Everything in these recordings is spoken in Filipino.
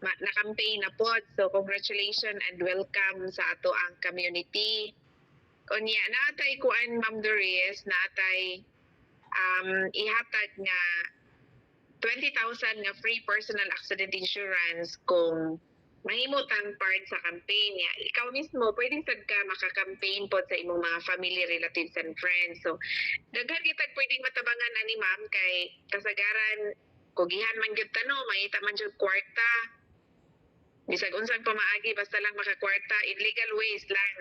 na-campaign na pod. So congratulations and welcome sa ato ang community. Kunya natay kuan Ma'am Doris, natay ihatag nga 20,000 nga free personal accident insurance kung mahimutang part sa campaign niya. Ikaw mismo, pwedeng sad ka maka-campaign po sa imong mga family, relatives, and friends. So, daghan kitag pwedeng matabangan na ni ma'am kay kasagaran, kugihan man gyud tano, mahita man gyud kwarta. Bisag unsang pamaagi, basta lang makakwarta, in legal ways lang.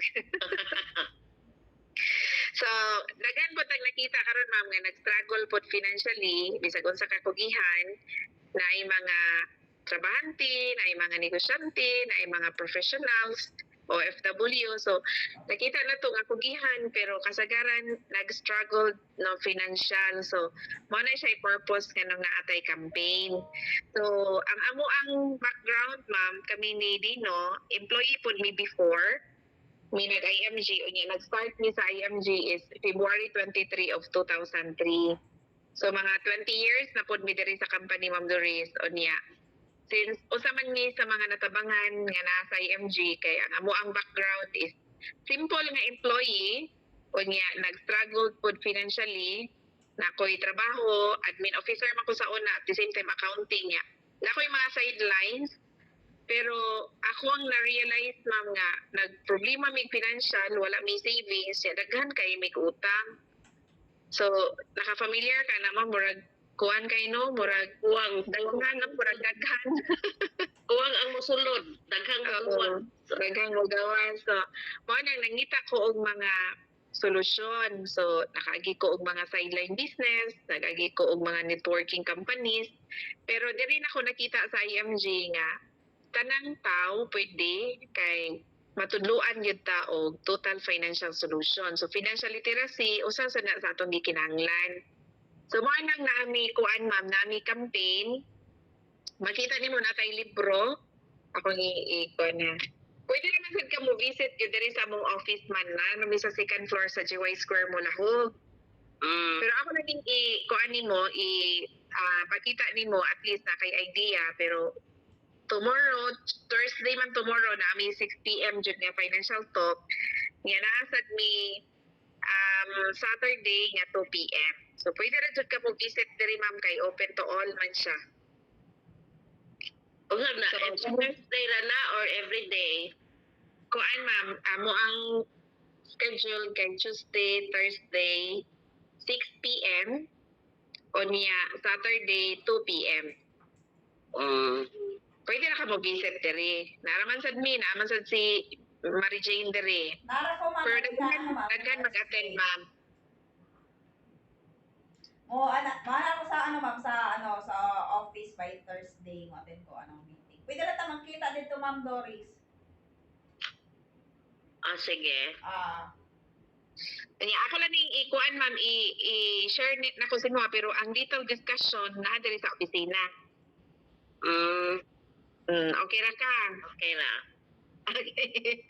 So, daghan po tag nakita karon ma'am nga nag-struggle po financially, bisag unsa ka kugihan, na ay mga trabahante, na ay mga negosyante, na ay mga professionals, OFW. So, nakita na to nga kugihan pero kasagaran nag-struggle no financial. So, mo na siya purpose kanang naatay campaign. So, ang amo ang background ma'am, kami ni Dino, employee po me before. Mi nag-IMG, unya nag-start ni sa IMG is February 23 of 2003. So mga 20 years na pod mi diri sa company Ma'am Doris, unya. Since usa man ni sa mga natabangan nga nasa IMG kay ang amo ang background is simple nga employee, unya nag-struggle pod financially, na ko'y trabaho, admin officer man ko sa una, at the same time accounting niya. Na ko'y mga sidelines. Pero ako ang na-realize ma'am nga, nag-problema may financial, wala may savings, ya daghan kay may utang. So, naka-familiar ka na ma'am, murag kuwan kay no, murag Uwang, daghan, murag daghan. uwang ang musulod, daghang uwang. Daghang magawan. So, mo nang nangita ko og mga solusyon. So, nakaagi ko og mga sideline business, nakaagi ko og mga networking companies. Pero diri na ko nakita sa IMG nga, tanang tao pwede kay matudluan gyud ta og total financial solution. So financial literacy usa sa na sa atong gikinahanglan. So mo nang naami kuan ma'am, naami campaign. Makita nimo natay libro. Ako ni kuan na. Pwede naman sad ka mo visit gyud diri sa among office man na nami sa second floor sa GY Square mo lahog. Pero ako naging kuan nimo pakita nimo at least na kay idea pero tomorrow, Thursday man tomorrow na may 6 p.m. jud nga financial talk. Nga naasad mi Saturday nga 2 p.m. So pwede ra jud ka mo visit diri ma'am kay open to all man siya. Unsa na, So, Thursday ra na or every day? Kuan ma'am, amo ang schedule kay Tuesday, Thursday 6 p.m. o niya Saturday 2 p.m. Pwede na ka mo visit diri. Naraman sad mi, naraman sad si Mary Jane diri. Nara ko ma'am. Pero daghan mag-attend ma'am. O anak, mana ko sa ma'am sa office by Thursday mo attend ko anong meeting. Pwede na ta makita dito ma'am Doris. Sige. Kanya ako lang ikuan ma'am i-share na ko sa inyo pero ang detailed discussion na diri sa opisina. Okay ra ka? Okay na. Okay.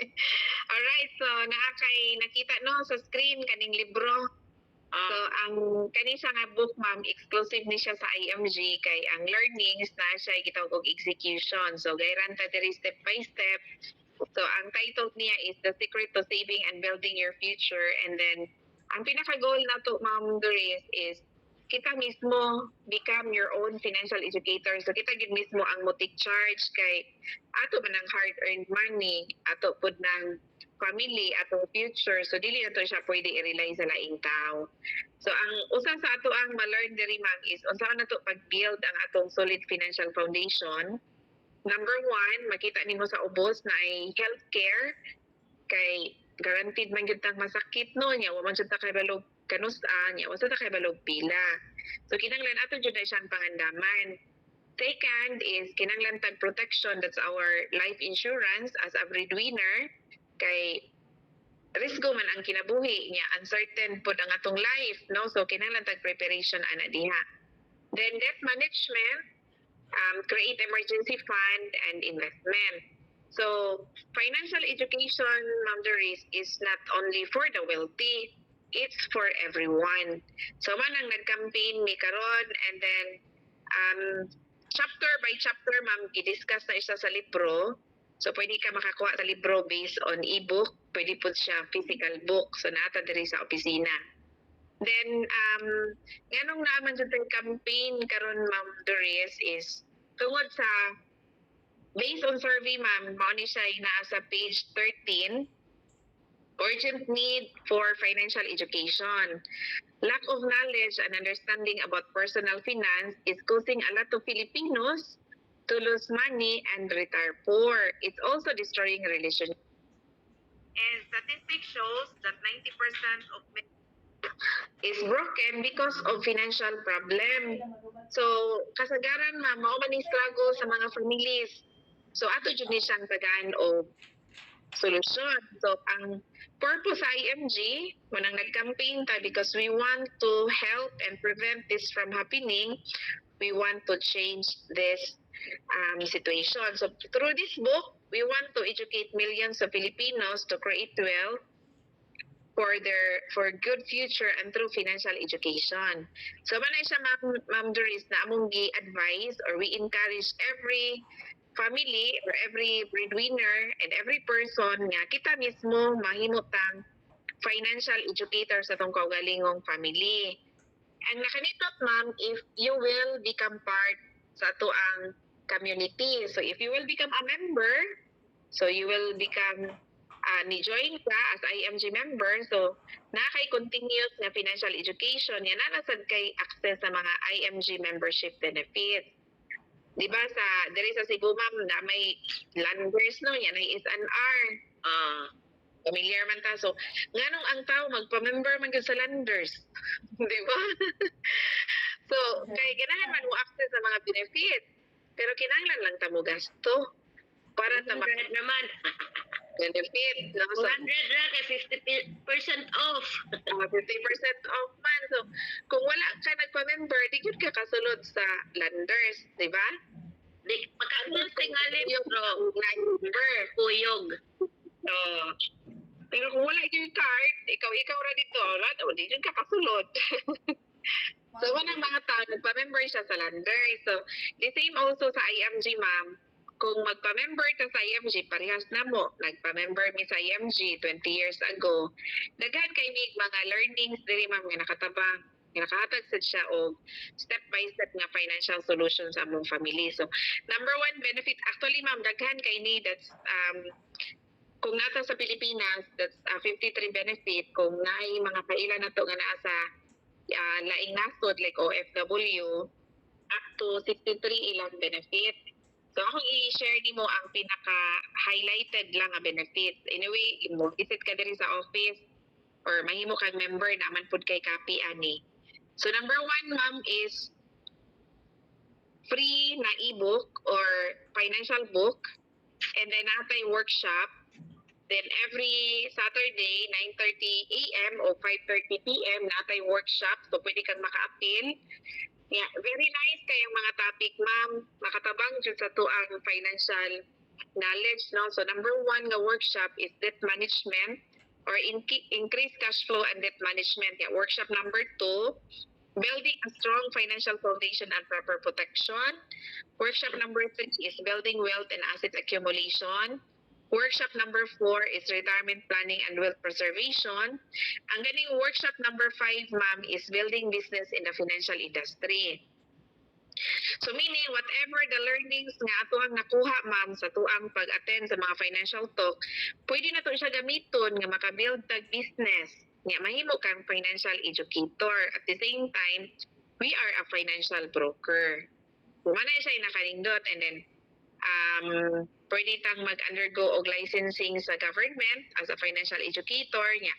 Alright, so nakita no sa screen kaning libro. So ang kani siya nga book ma'am, exclusive ni siya sa IMG kay ang learnings na siya gitawag og execution. So gayran ta diri step by step. So ang title niya is The Secret to Saving and Building Your Future, and then ang pinaka goal nato ma'am Doris is kita mismo become your own financial educator. So kita gid mismo ang mo take charge kay ato man ang hard-earned money, ato pud ng family, ato future. So dili na to siya pwede i-rely sa laing tao. So ang usa sa ato ang ma-learn diri ma'am is unsa na to pag-build ang atong solid financial foundation. Number one, makita nimo sa ubos na ay healthcare kay guaranteed man gyud tang masakit no nya wa man jud ta kay balog kanusan nya wa ta kay balog pila. So kinahanglan ato jud ay siyang pangandaman. Second is kinahanglan tag protection, that's our life insurance as a breadwinner kay risgo man ang kinabuhi nya, uncertain pod ang atong life no, so kinahanglan tag preparation ana diha. Then debt management, create emergency fund and investment. So, financial education, Ma'am Doris, is not only for the wealthy, it's for everyone. So, man ang nag-campaign ni karon and then chapter by chapter, ma'am, i-discuss na isa sa libro. So, pwede ka makakuha sa libro based on e-book. Pwede po siya physical book. So, nata diri sa opisina. Then, nganong naman sa campaign karon Ma'am Doris is tungod sa based on survey, ma'am, mao ni siya nasa page 13, urgent need for financial education. Lack of knowledge and understanding about personal finance is causing a lot of Filipinos to lose money and retire poor. It's also destroying relationships. And statistics shows that 90% of men is broken because of financial problem. So, kasagaran ma'am, mao man ni struggle sa mga families. So, ato jud ni siyang tagaan og solusyon. So, ang purpose sa IMG, manang nag-campaign ta because we want to help and prevent this from happening. We want to change this situation. So, through this book, we want to educate millions of Filipinos to create wealth for good future and through financial education. So, manay siya, Ma'am Doris, na among gi-advise or we encourage every family or every breadwinner and every person nga kita mismo mahimutang financial educator sa tong kaugalingong family. And nakanitot, ma'am, if you will become part sa tuang community. So if you will become a member, so you will become ni-join ka as IMG member. So nakay continuous na financial education, yan nasad kay access sa mga IMG membership benefits. Di ba sa diri sa Cebu, ma'am, na may landers no, yan ay SNR. Familiar man ta. So, nganong ang tao magpa-member man gyud sa landers. Di ba? So, kay ganahan man mo access sa mga benefits. Pero kinahanglan lang ta mo gasto para ta naman. benefit. No? So, 100 ra kay 50% off. 50% off man. So, kung wala ka nagpa-member, di gyud ka kasulod sa landers, di ba? Di pagkakas tingali Yung member. kuyog. Pero kung wala yung card, ikaw ra dito, di yun ka kasulod. So, wanang mga tao, nagpa-member siya sa lander. So, the same also sa IMG, ma'am. Kung magpa-member ka sa IMG, parehas na mo. Nagpa-member mi sa IMG 20 years ago. Daghan kay mig mga learnings diri, ma'am, nga nakatabang. Nakahatag sad siya og step-by-step nga financial solution sa among family. So, number one benefit, actually, ma'am, daghan kay ni, that's kung nasa sa Pilipinas, that's 53 benefit. Kung naay mga kailan na to nga naa sa laing nasod like OFW, up to 63 ilang benefit. So akong i-share nimo ang pinaka-highlighted lang nga benefits. Anyway, visit ka diri sa office or mahimo kang member naman pud kay copy ani. So number one, ma'am, is free na e-book or financial book, and then natay workshop. Then every Saturday, 9:30 a.m. o 5:30 p.m. natay workshop. So pwede kang maka-appeal. Yeah, very nice kayong mga topic, ma'am. Makatabang jud sa tuang financial knowledge, no? So number one nga workshop is debt management or increase cash flow and debt management. Yeah, workshop number 2, building a strong financial foundation and proper protection. Workshop number 3 is building wealth and asset accumulation. Workshop number 4 is retirement planning and wealth preservation. Ang ganing workshop number 5, ma'am, is building business in the financial industry. So meaning, whatever the learnings nga atuang nakuha, ma'am, sa tuang pag-attend sa mga financial talk, pwede na to siya gamiton nga makabuild tag business. Nga mahimo kang financial educator. At the same time, we are a financial broker. Manay siya nakalindot, and then pwede tang mag-undergo og licensing sa government as a financial educator nya.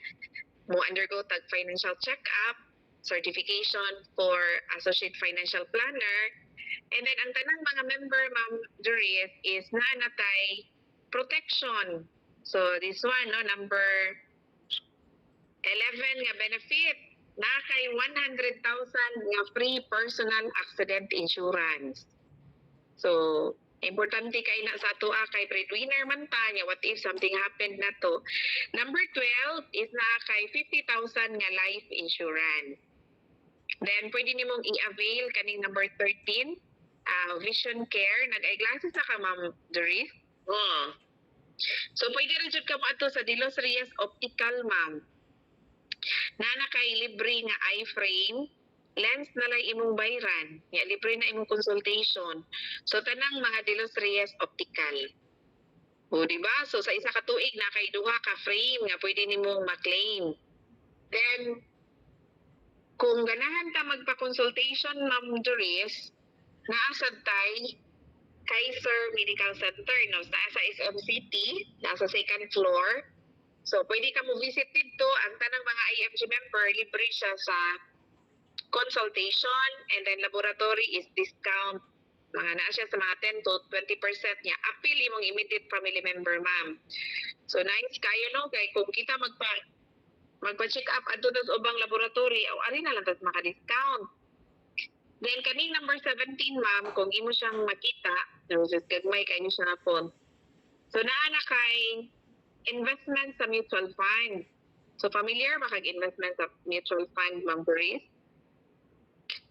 Mo undergo tag financial check-up, certification for associate financial planner, and then ang tanang mga member, ma'am Doris, is natay protection. So this one, no, number 11 nga benefit, na kay 100,000 nga free personal accident insurance. So importante kay na sa ato kay breadwinner man ta nya, what if something happened na to. Number 12 is na kay 50,000 nga life insurance. Then pwede nimong i-avail kaning number 13 vision care, nag-eyeglasses na ka, Ma'am Doris. Oh. So pwede rin jud ka mo ato sa De Los Reyes Optical, ma'am. Nana kay libre nga eye frame, lens na lang imong bayran, ya libre na imong consultation. So tanang mga De Los Reyes Optical. O di ba? So sa isa ka tuig na kay duha ka frame nga pwede nimong ma-claim. Then kung ganahan ta magpa-consultation, Ma'am Doris, naasad tay Kaiser Medical Center, no? Nasa SM City, nasa second floor. So, pwede ka mo visit dito. Ang tanang mga IMG member, libre siya sa consultation, and then laboratory is discount. Mga naa siya sa mga 10 to 20% niya. Appeal imong immediate family member, ma'am. So, nice kayo, no? Kaya kung kita magpa-check up adto sa ubang laboratory, o ari na lang tas maka-discount. Then kaning number 17, ma'am, kung imo siyang makita, just gagmay kay niyo siya hapon. So naana kay investment sa mutual fund. So familiar ba kag investment sa mutual fund, Ma'am Doris?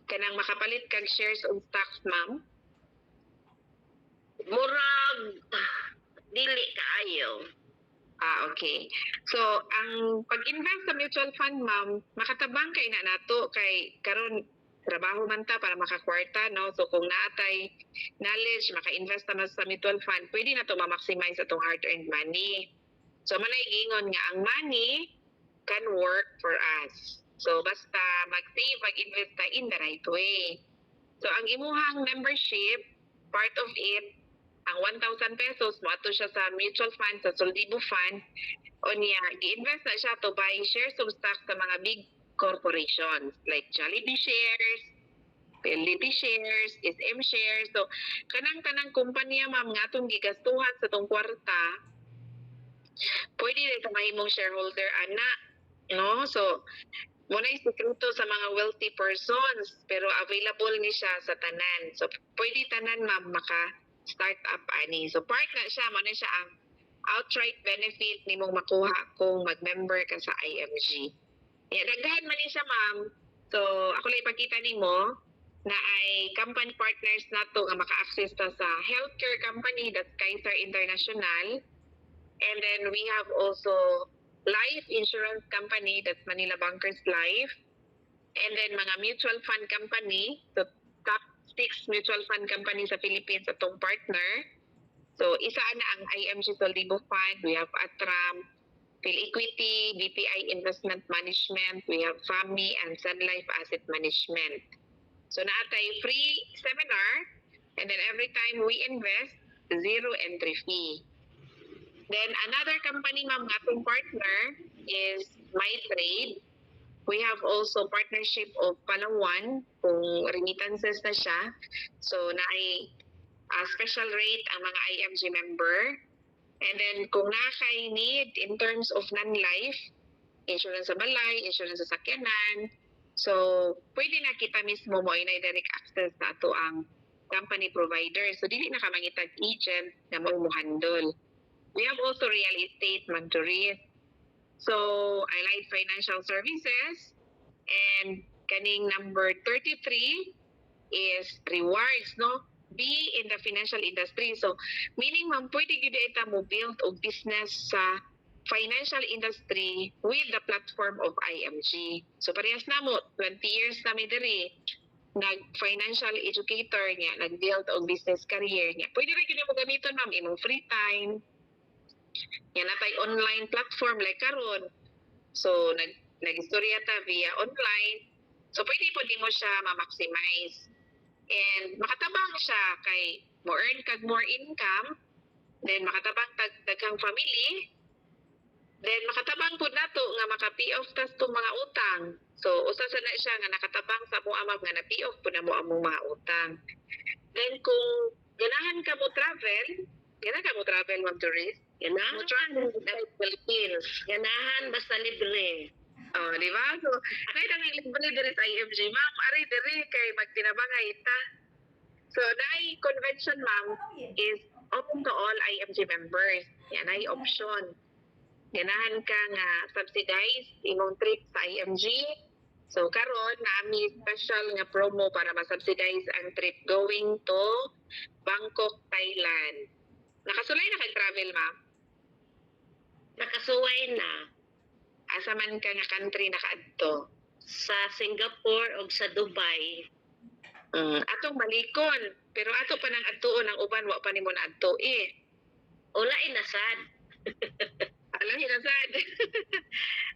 Kanang makapalit kag shares of stocks, ma'am. Murag dili kaayo. Okay. So ang pag-invest sa mutual fund, ma'am, makatabang kay na nato kay karon trabaho man ta para makakwarta, no? So kung naatay knowledge, maka-invest naman sa mutual fund, pwede na to ma-maximize atong hard-earned money. So manay gingon nga ang money can work for us. So basta mag-save, mag-invest ta in the right way. So ang imuhang membership, part of it, ang 1,000 pesos, mo ato siya sa mutual fund, sa Soldibo Fund, o niya, gi-invest na siya to buy shares of stock sa mga big corporations like Jollibee shares, PLDT shares, SM shares. So, kanang kumpanya, ma'am, nga itong gigastuhan sa itong kwarta, pwede rin sa mahimong shareholder, ana. No? So, muna yung sekreto sa mga wealthy persons, pero available ni siya sa tanan. So, pwede tanan, ma'am, maka-start up ani. So, part na siya, muna siya ang outright benefit ni mong makuha kung mag-member ka sa IMG. Daghan man ni siya, ma'am. So, ako lang ipakita nimo na ay company partners nato nga maka-access ta sa healthcare company, that's Kaiser International. And then we have also life insurance company, that's Manila Bankers Life. And then mga mutual fund company, so top 6 mutual fund company sa Philippines atong partner. So, isa na ang IMG Soldibo Fund, we have Atram, PhilEquity, BPI Investment Management, we have FAMI, and Sun Life Asset Management. So naatay free seminar, and then every time we invest, zero entry fee. Then another company, ma'am, nga atong partner is MyTrade. We have also partnership of Palawan, kung remittances na siya. So naay special rate ang mga IMG member. And then, kung nakakay need in terms of non-life, insurance sa balay, insurance sa sakyanan, so, pwede na kita mismo mo na direct access sa ato ang company provider. So, dili na ka mangitag agent na mo handle. We have also real estate, Ma'am Doris. So, Allied Financial Services. And kaning number 33 is rewards, no? Be in the financial industry. So, meaning, ma'am, pwede gid ita mo build og business sa financial industry with the platform of IMG. So, parehas na mo, 20 years na may diri, nag-financial educator niya, nag-build og business career niya. Pwede rin mo gamiton, ma'am, imong free time. Yan na tayo online platform like karon. So, nag-istorya ta via online. So, pwede po di mo siya ma-maximize. And makatabang siya kay mo earn kag more income, then makatabang daghang family, then makatabang pud nato nga maka-pay off tas tong mga utang. So usa sa na siya nga nakatabang sa mo amag nga na-pay off pud na mo among mga utang. Then kung ganahan ka mo travel, Ma'am Doris? Ganahan Mo travel sa Philippines. Ganahan basta libre. Oh, di ba? So, kahit ang libre diri sa IMG, ma'am, ari diri kay magtinabangay ta. So, naay convention, ma'am, is open to all IMG members. Yan ay option. Ganahan ka nga subsidize imong trip sa IMG. So karon naami special nga promo para ma-subsidize ang trip going to Bangkok, Thailand. Nakasulay na kay travel, ma'am? Nakasuway na Asa man ka nga country nakaadto? sa Singapore o sa Dubai. Atong balikon. Pero ato pa nang adtuon ang uban, wa pa nimo na adto eh. Wala inasad. Alam niyo sad.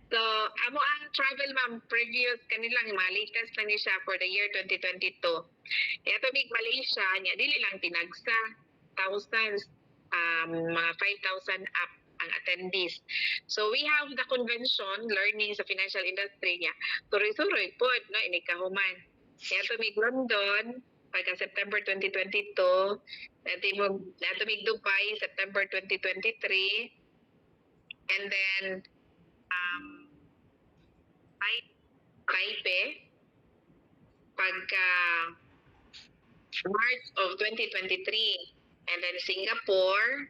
So, amo ang travel ma'am previous kanilang mga latest lang ni siya for the year 2022. Kaya tumig Malaysia niya dili lang tinagsa thousands mga 5,000 up ang attendees. So we have the convention learning sa financial industry niya. Tuloy-tuloy po no inikahuman. Kaya tumig London pagka September 2022, natumig Dubai September 2023, and then Taipei pagka March of 2023, and then Singapore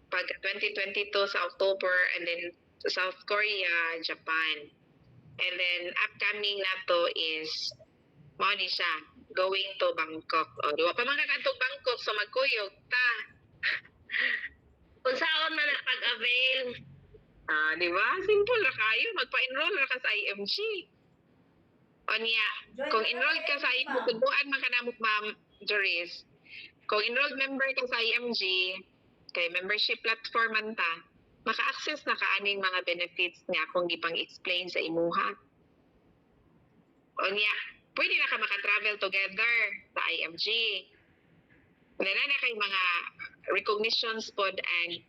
pagka 2022 sa October, and then South Korea, Japan. And then upcoming na to is mao ni siya going to Bangkok. O, di ba pa man kakadtog Bangkok so magkuyog ta. Kung saan man nakapag-avail, Di ba? Simple ra kayo, magpa-enroll ra ka sa IMG. O niya, Join kung ka enroll sa ka sa IMG, IMG, tubuan man ka na mo, Ma'am Joris. Kung enrolled member ka sa IMG, kay membership platform man ta, maka-access na kaaning mga benefits niya kung gipang-explain sa imuha. O niya, pwede na ka maka-travel together sa IMG. Na kay mga recognitions pod and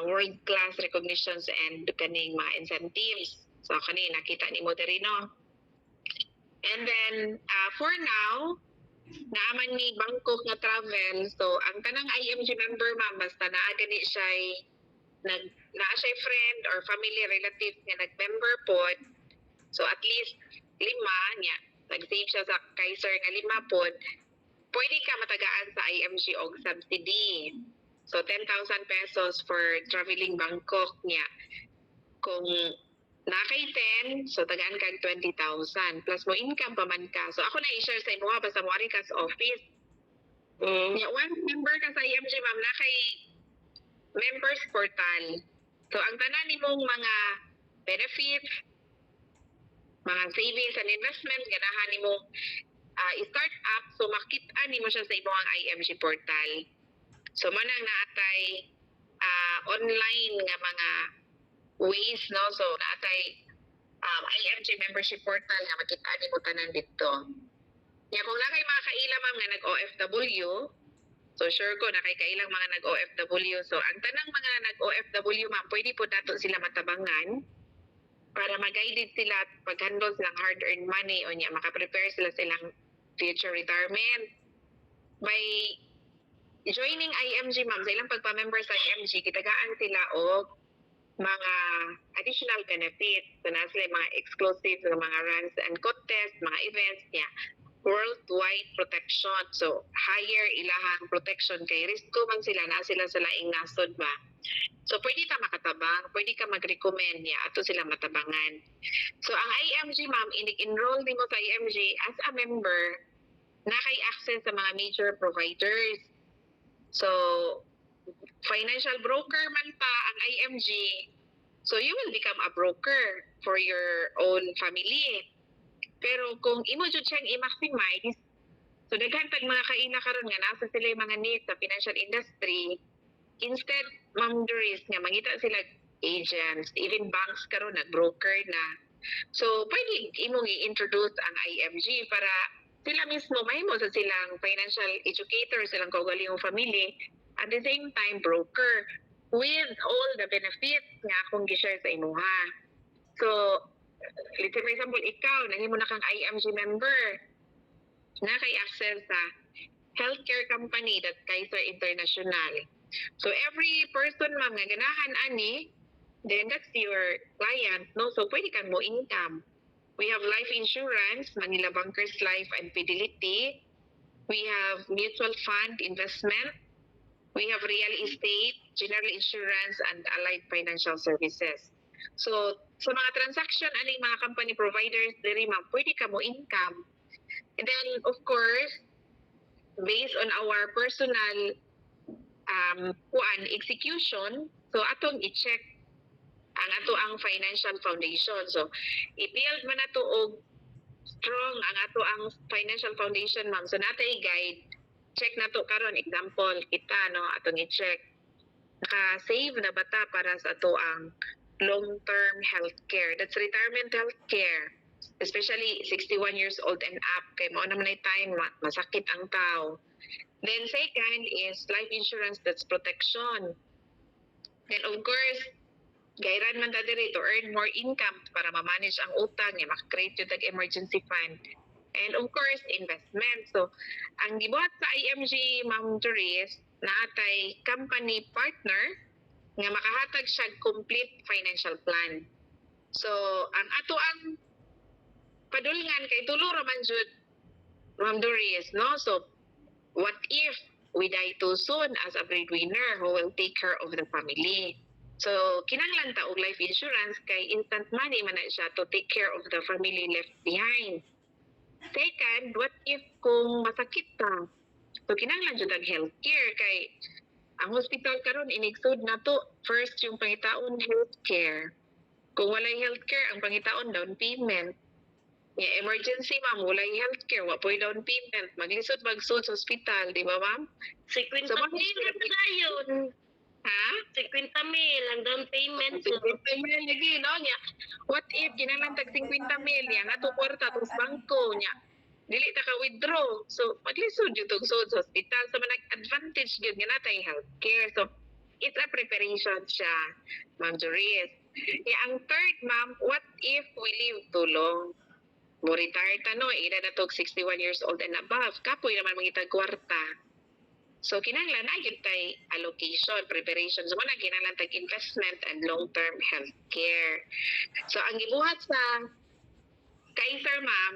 world-class recognitions and kaning mga incentives. So, kanina, nakita ni mo diri, no? And then, for now, naaman ni Bangkok nga travel. So, ang tanang IMG member, ma'am, basta naa gani siya naa siya friend or family relative nga nag-member pod. So, at least 5 niya. Nag-save siya sa Kaiser nga 5 pod. Pwede ka matagaan sa IMG og subsidy. So, 10,000 pesos for traveling Bangkok niya. Kung nakay 10, so tagaan kag 20,000. Plus mo income pa man ka. So, ako na i-share sa imo basta mo ari ka sa office. Once member ka sa IMG, ma'am, nakay members portal. So, ang tanan nimong mga benefits, mga savings and investment, ganahan nimo i-start up, so makita nimo siya sa imong IMG portal. So manang naatay online nga mga ways, no? So naatay IMG membership portal nga makita nimo tanan dito. Ya kung nakay mga kaila ma'am nga nag-OFW, so sure ko nakay kailang mga nag-OFW. So ang tanang mga nag-OFW ma'am, pwede po nato sila matabangan para mag-guided sila at pag-handle silang hard-earned money o niya, makaprepare sila silang future retirement. By joining IMG, ma'am, sa ilang pagpa-member sa IMG, kitagaan sila o mga additional benefits. So, na sila mga exclusive na mga runs and contests, mga events niya. Worldwide protection. So, higher ilahang protection kay risko man sila na sila sa laing nasod ba. So, pwede ka makatabang, pwede ka mag-recommend niya, ato sila matabangan. So, ang IMG, ma'am, enroll din mo sa IMG as a member, nakay-access sa mga major providers. So, financial broker man pa ang IMG, so you will become a broker for your own family. Pero kung imo jud siyang i-maximize, so daghan tag mga kaila karon nga nasa sila yung mga needs sa financial industry, instead, Ma'am Doris, nga mangita sila agents, even banks karon nag-broker na. So, pwede imong i-introduce ang IMG para sila mismo mahimo sa silang financial educator, silang kaugalingong family, at the same time broker with all the benefits nga akong gi-share sa imuha. So, let's say for example, ikaw, nahimo na kang IMG member, na kay access sa healthcare company that Kaiser International. So, every person, ma'am, nga ganahan ani, then that's your client, no? So, pwede kang mo income. We have life insurance, Manila Bankers Life and Fidelity. We have mutual fund investment. We have real estate, general insurance, and allied financial services. So sa mga transaction aning mga company providers diri ma'am, pwede ka mo income. And then of course, based on our personal execution, so atong i-check ang ato ang financial foundation. So i-build man nato og strong ang ato ang financial foundation ma'am. So natay guide, check nato karon example kita no atong i-check naka-save na bata para sa ato ang long-term healthcare. That's retirement healthcare. Especially 61 years old and up. Kay mao naman ay time masakit ang tao. Then second is life insurance, that's protection. Then of course, gayran man ta diri to earn more income para ma-manage ang utang, maka-create yung emergency fund. And of course, investment. So, ang gibuhat sa IMG, Ma'am Doris, naatay company partner nga makahatag siya complete financial plan. So, ang ato ang padulngan kay tulo ra man jud, Ma'am Doris, no? So, what if we die too soon as a breadwinner who will take care of the family? So, kinahanglan ta og life insurance kay instant money man na siya to take care of the family left behind. Second, what if kung masakit ka? So, kinahanglan jud ang healthcare kay ang hospital karon inigsud na to first yung pangitaon healthcare. Kung walay healthcare, ang pangitaon down payment. Emergency ma'am, walay healthcare, wa po'y down payment. Maglisod magsud sa hospital, di ba ma'am? 50 So, mil na tayo. Ha? 50 mil ang down payment. 50 mil lagi, no? Nya, what if kinahanglan tag 50 mil yan, ato kwarta tos bangko niya. Dili ta ka withdraw. So, maglisod yung tugsod sa hospital. So, manag advantage yun nga natay healthcare. So, it's a preparation siya, Ma'am Doris. Ang third, ma'am, what if we live too long? Mo retire ta no, edad na to 61 years old and above. Kapoy naman mangitag kwarta. So, kinahanglan na yun tay allocation, preparation. So, muna kinahanglan tag investment and long-term healthcare. So, ang gibuhat sa Kaiser, ma'am,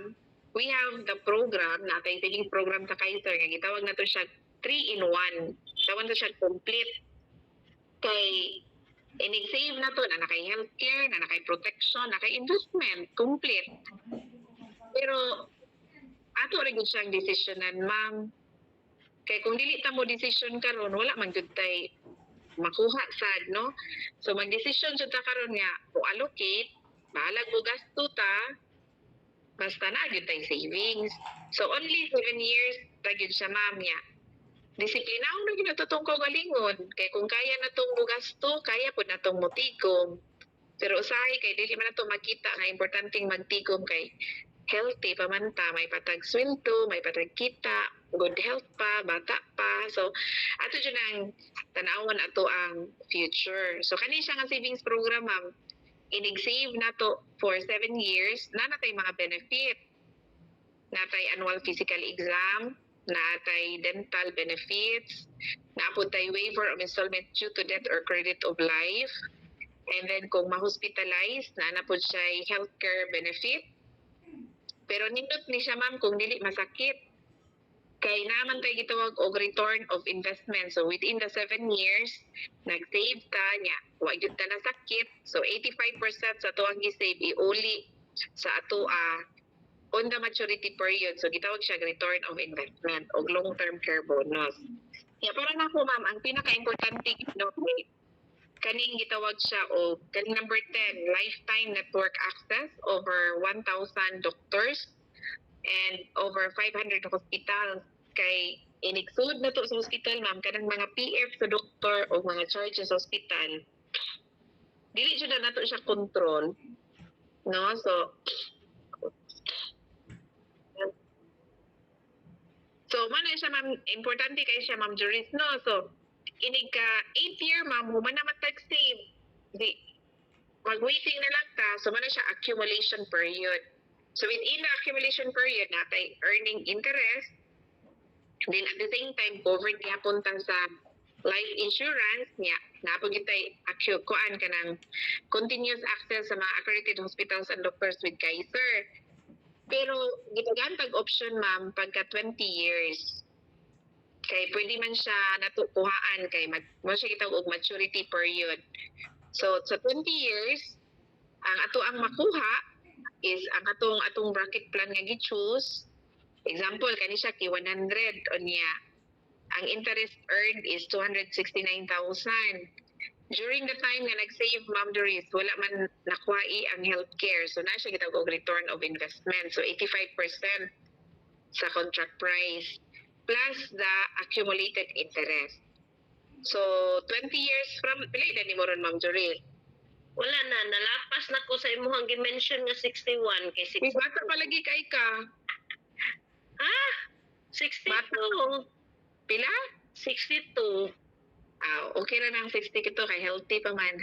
we have the program, natay savings program sa Kaiser, nga gitawag na to siya 3-in-1. Tawag na siya complete. Kay inig-save na to, na nakay healthcare, na nakay protection, nakay investment, complete. Pero, ato rin yun siyang desisyonan, ma'am. Kaya kung dili ta mo desisyon karon, wala man jud tay makuha sad, no? So mag-desisyon jud ta karon nga o allocate, bahalag mo gasto ta, basta na jud tay savings. So only 7 years ta jud siya, ma'am, ya. Disiplinaw na gyud natutong galingon. Kay kung kaya na tong gasto, kaya pud na tong motigom. Pero usahay kay dili man nato makita nga importanteng magtigom kay healthy pa man ta, may patag sweldo, may patag kita, good health pa, bata pa. So, ato dyan ang tanawon ato ang future. So, kani siya nga savings program, ma'am. Inig-save na to for 7 years. Natay mga benefit. Natay annual physical exam, natay dental benefits, naapod tay waiver of installment due to death or credit of life. And then, kung ma-hospitalize, naapod siya healthcare benefit. Pero nindot ni siya, ma'am, kung dili masakit. Kay naman tayo gitawag og return of investment. So within the 7 years, nag-save ta niya. Huwag yun ta na sakit. So 85% sa ato ang gi-save iuli sa ato on the maturity period. So gitawag siya return of investment o long-term care bonus. Para na po, ma'am, ang pinaka-importante kaning gitawag siya o kaning number 10, lifetime network access over 1,000 doctors and over 500 hospitals. Kay inigsud na to sa hospital, ma'am, kanang mga PF sa doktor o mga charges sa hospital, dili jud na to siya control, no? So man siya, ma'am, importante kay siya, Ma'am Doris, no? So inig ka 8th year, ma'am, human na matag-save. Di, mag-waiting na lang ka, so man siya accumulation period. So within the accumulation period, natay earning interest, then at the same time, covered gihapon ta sa life insurance niya, napagitay kuan ka ng continuous access sa mga accredited hospitals and doctors with Kaiser. Pero gitagantag option, ma'am, pagka 20 years. Kay pwede man siya natukuhaan kay mo siya gitawag og maturity period. So sa 20 years, Ang ato ang makuha is ang atong bracket plan nga gi-choose. Example kani siya kay 100 unya. Ang interest earned is 269,000. During the time nga nag-save Ma'am Doris, wala man nakuhai ang healthcare. So na siya gitawag og return of investment. So 85% sa contract price plus the accumulated interest. So 20 years from pila na ni mo ron Ma'am Doris? Wala na, nalapas na ko sa imuhang gi-mention nga 61 kay May 60. bata palagi kay ka. Ah, 62. Pila? 62. Okay na ng 60 kito kay healthy pa man.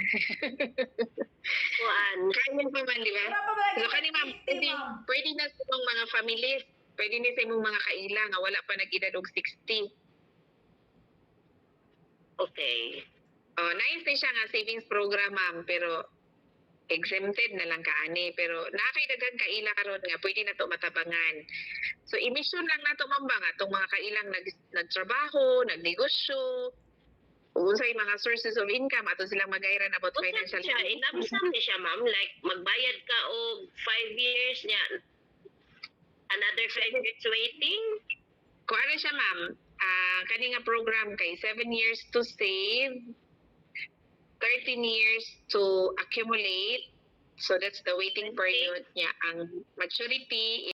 Kuan. Kaya pa man, di ba? Wala pa ba So kani ma'am, 60, ma'am? pwede na sa imong mga families, pwede ni sa imong mga kaila nga wala pa nag-edad og 60. Okay. Nice na siya nga savings program ma'am, pero exempted na lang kaani, pero nakay daghan kaila karon nga pwede na to matabangan. So emission lang nato ma'am ba nga tong mga kailang nagtrabaho, nagnegosyo, unsay mga sources of income ato silang magayran about Kung financial siya, inabsa ni siya, ma'am. Like, magbayad ka og 5 years niya. Another 5 years waiting. Kung ano siya ma'am, kani nga program kay 7 years to save, 13 years to accumulate. So that's the waiting period niya. Ang maturity